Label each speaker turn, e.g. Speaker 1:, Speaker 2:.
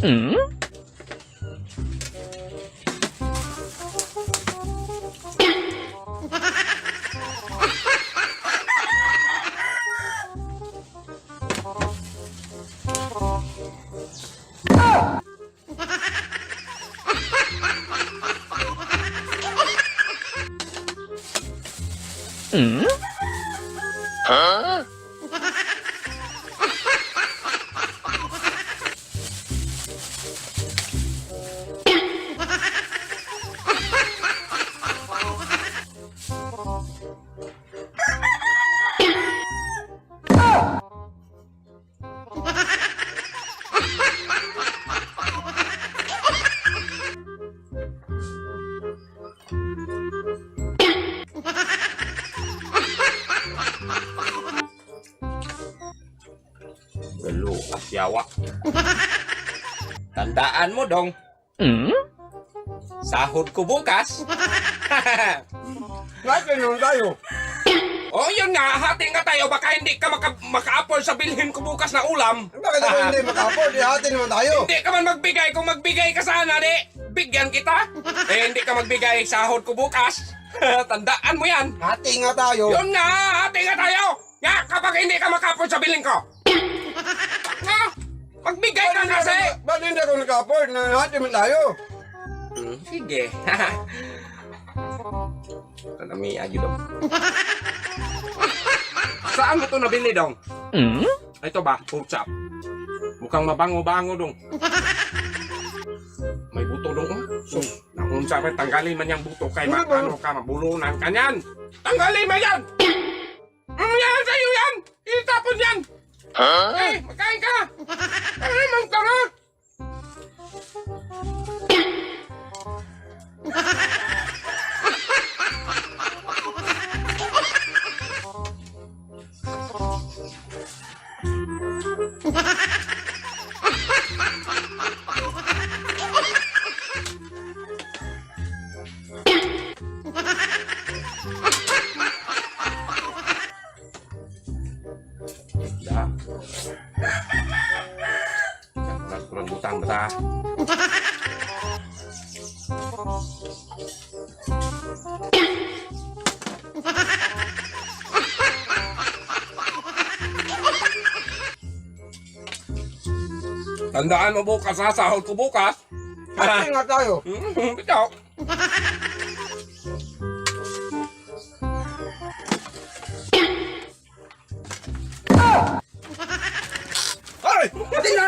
Speaker 1: Hmm? Hmm? Huh?
Speaker 2: Galo, asyawa. Tandaan mo dong,
Speaker 1: Hmm?
Speaker 2: sahod ko bukas.
Speaker 3: Bakit naman tayo?
Speaker 2: O yun nga, hati nga tayo, baka hindi ka maka-afford sa bilhin ko bukas na ulam.
Speaker 3: Bakit ako hindi makapod? Hati naman tayo.
Speaker 2: Hindi ka man magbigay, kung magbigay ka sana, di, bigyan kita. Eh, hindi ka magbigay, sahod ko bukas. Tandaan mo yan.
Speaker 3: Hati nga tayo.
Speaker 2: Yun nga, hati nga tayo. Nga, kapag hindi ka maka-afford sa bilhin ko. Nga, magbigay ka kasi.
Speaker 3: Ba't hindi ako nakapod? Hati naman tayo.
Speaker 2: Sige. Tanami aja dong. Saan mo to nabili dong?
Speaker 1: Hmm?
Speaker 2: Ito ba? Pork chop. Mukhang mabango-bango dong. May buto dong. So, nakunsa pa tanggalin man yung buto kay ano ka, mabulunan ka niyan. Tanggalin mo yan! Yan sa'yo yan! Itapon yan!
Speaker 1: Huh?
Speaker 2: Eh, magkain ka! Ano naman ka nga? Dah. Kurang butang betah. Tandaan mo bukas ha, sahod ko bukas.
Speaker 3: Hati nga tayo.
Speaker 2: Ito.
Speaker 3: Ay! Hati na!